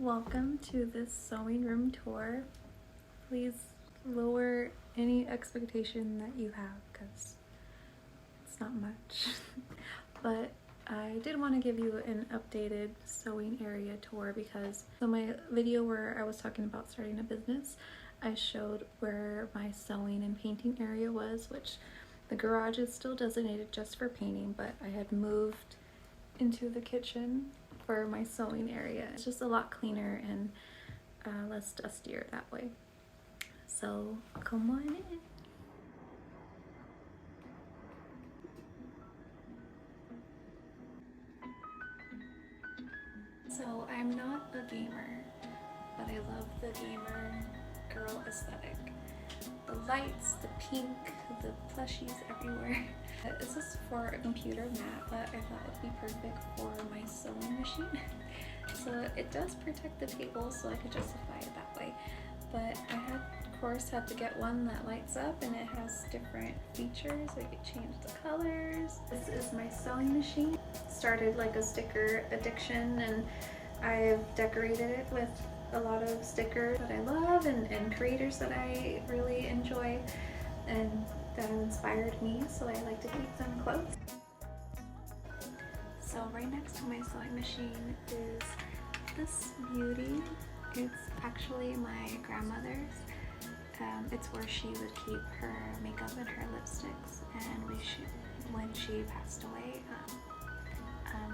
Welcome to this sewing room tour. Please lower any expectation that you have because it's not much. But I did want to give you an updated sewing area tour because in my video where I was talking about starting a business, I showed where my sewing and painting area was, which the garage is still designated just for painting, but I had moved into the kitchen for my sewing area. It's just a lot cleaner and less dustier that way. So come on in. So I'm not a gamer, but I love the gamer girl aesthetic. The lights, the pink, the plushies everywhere. This is for a computer mat, but I thought it would be perfect for my sewing machine. So it does protect the table, so I could justify it that way. But I had, of course, had to get one that lights up and it has different features. I could change the colors. This is my sewing machine. Started like a sticker addiction, and I've decorated it with a lot of stickers that I love and creators that I really enjoy and that have inspired me, so I like to keep them close. So right next to my sewing machine is this beauty. It's actually my grandmother's. It's where she would keep her makeup and her lipsticks, and when she passed away,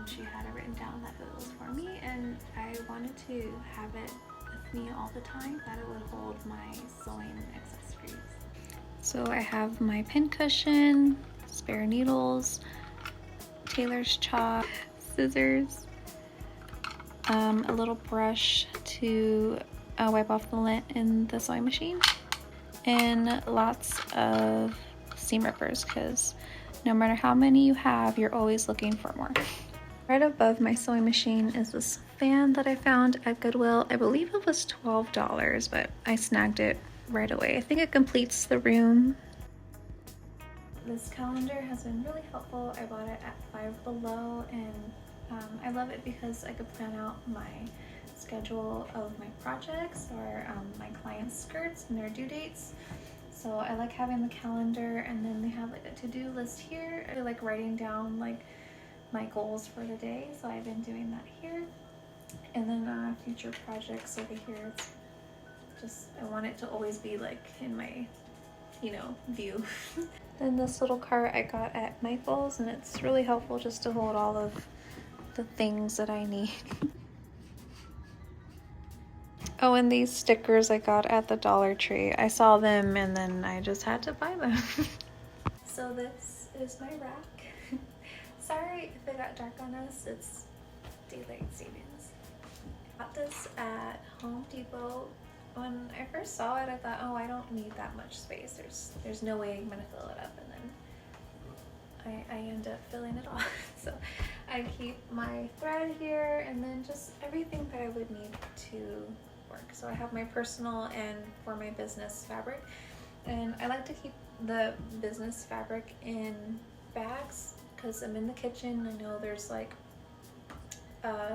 she had it written down that it was for me, and I wanted to have it with me all the time, that it would hold my sewing accessories. So I have my pin cushion, spare needles, tailor's chalk, scissors, a little brush to wipe off the lint in the sewing machine, and lots of seam rippers because no matter how many you have, you're always looking for more. Right above my sewing machine is this fan that I found at Goodwill. I believe it was $12, but I snagged it right away. I think it completes the room. This calendar has been really helpful. I bought it at Five Below, and I love it because I could plan out my schedule of my projects or my clients' skirts and their due dates. So I like having the calendar, and then they have like a to-do list here. I like writing down like my goals for the day, so I've been doing that here. And then future projects over here. It's just, I want it to always be like in my, view. Then this little cart I got at Michael's, and it's really helpful just to hold all of the things that I need. Oh, and these stickers I got at the Dollar Tree. I saw them and then I just had to buy them. So this is my rack. Sorry if it got dark on us, it's daylight savings. I got this at Home Depot. When I first saw it, I thought, oh, I don't need that much space. There's no way I'm gonna fill it up, and then I end up filling it all. So I keep my thread here, and then just everything that I would need to work. So I have my personal and for my business fabric, and I like to keep the business fabric in bags because I'm in the kitchen. I know there's like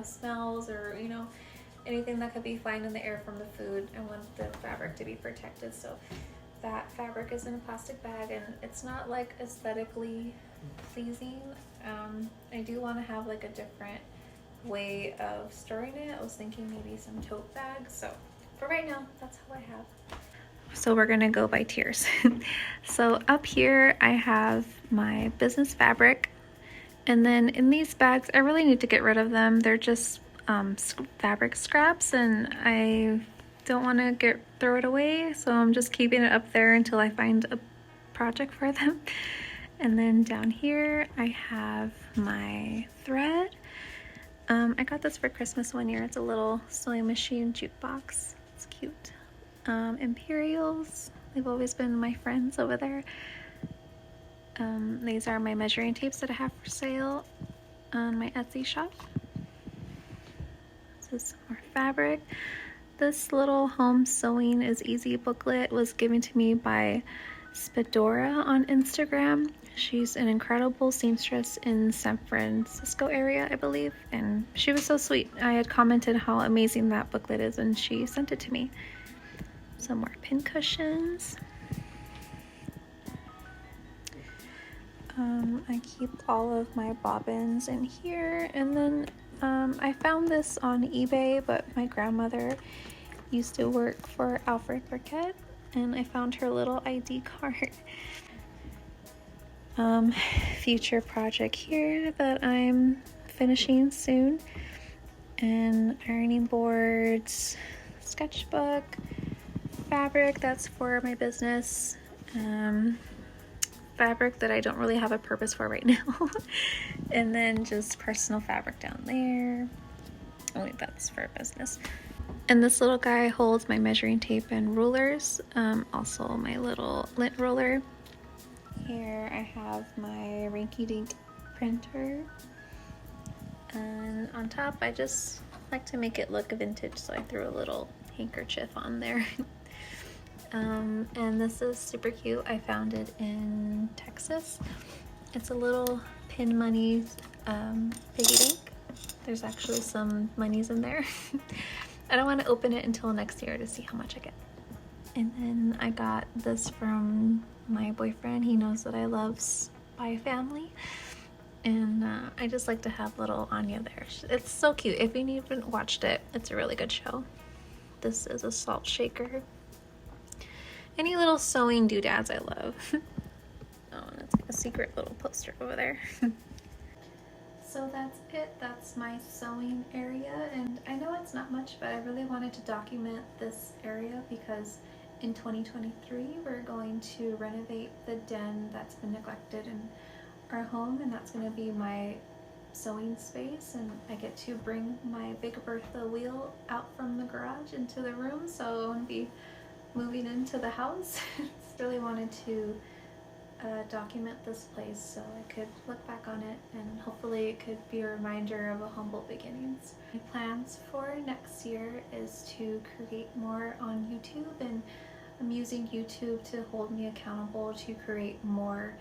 smells or anything that could be flying in the air from the food. I want the fabric to be protected, so that fabric is in a plastic bag, and it's not like aesthetically pleasing. I do want to have like a different way of storing it. I was thinking maybe some tote bags, so for right now that's how I have. So we're gonna go by tiers. So up here I have my business fabric, and then in these bags I really need to get rid of them. They're just fabric scraps, and I don't want to throw it away, so I'm just keeping it up there until I find a project for them. And then down here I have my thread. I got this for Christmas one year. It's a little sewing machine jukebox. It's cute. Imperials, they've always been my friends over there. These are my measuring tapes that I have for sale on my Etsy shop. This is more fabric. This little home sewing is easy booklet was given to me by Spedora on Instagram. She's an incredible seamstress in San Francisco area, I believe, and she was so sweet. I had commented how amazing that booklet is, and she sent it to me. Some more pin cushions. I keep all of my bobbins in here, and then I found this on eBay, but my grandmother used to work for Alfred Burkett, and I found her little ID card. Future project here that I'm finishing soon, and ironing boards, sketchbook, fabric that's for my business, fabric that I don't really have a purpose for right now, and then just personal fabric down there. Oh wait, that's for business. And this little guy holds my measuring tape and rulers, also my little lint roller. Here I have my rinky-dink printer, and on top I just like to make it look vintage, so I threw a little handkerchief on there. And this is super cute. I found it in Texas. It's a little pin money piggy bank. There's actually some monies in there. I don't want to open it until next year to see how much I get. And then I got this from my boyfriend. He knows that I love Spy Family, and I just like to have little Anya there. It's so cute. If you haven't watched it, it's a really good show. This is a salt shaker. Any little sewing doodads I love. Oh, and it's like a secret little poster over there. So that's it. That's my sewing area, and I know it's not much, but I really wanted to document this area because in 2023 we're going to renovate the den that's been neglected in our home, and that's going to be my sewing space, and I get to bring my Big Bertha wheel out from the garage into the room, so I won't be moving into the house. Just really wanted to document this place so I could look back on it, and hopefully it could be a reminder of a humble beginnings. My plans for next year is to create more on YouTube, and I'm using YouTube to hold me accountable to create more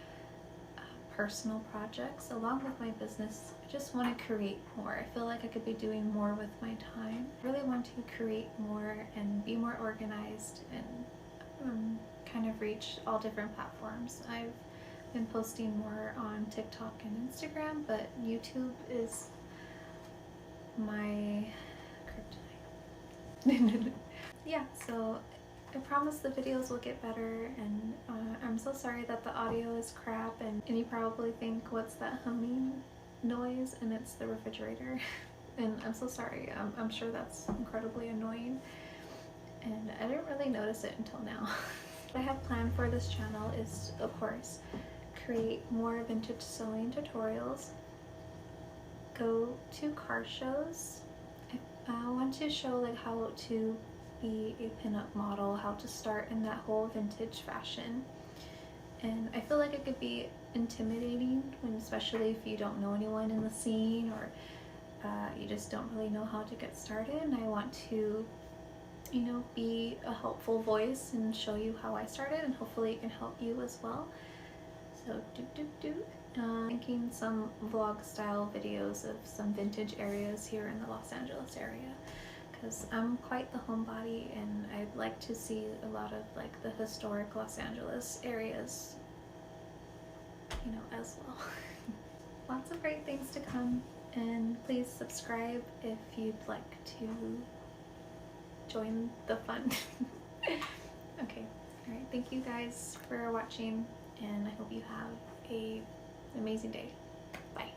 personal projects along with my business. I just want to create more. I feel like I could be doing more with my time. I really want to create more and be more organized and kind of reach all different platforms. I've been posting more on TikTok and Instagram, but YouTube is my kryptonite. Yeah, so I promise the videos will get better, and I'm so sorry that the audio is crap, and you probably think, what's that humming noise? And it's the refrigerator. And I'm so sorry. I'm sure that's incredibly annoying, and I didn't really notice it until now. What I have planned for this channel is, of course, create more vintage sewing tutorials, go to car shows. I want to show like how to be a pinup model, how to start in that whole vintage fashion. And I feel like it could be intimidating, especially if you don't know anyone in the scene, or you just don't really know how to get started. And I want to, you know, be a helpful voice and show you how I started, and hopefully it can help you as well. So thinking some vlog style videos of some vintage areas here in the Los Angeles area, because I'm quite the homebody, and I'd like to see a lot of like the historic Los Angeles areas, you know, as well. Lots of great things to come, and please subscribe if you'd like to join the fun. Okay, all right, thank you guys for watching, and I hope you have an amazing day. Bye.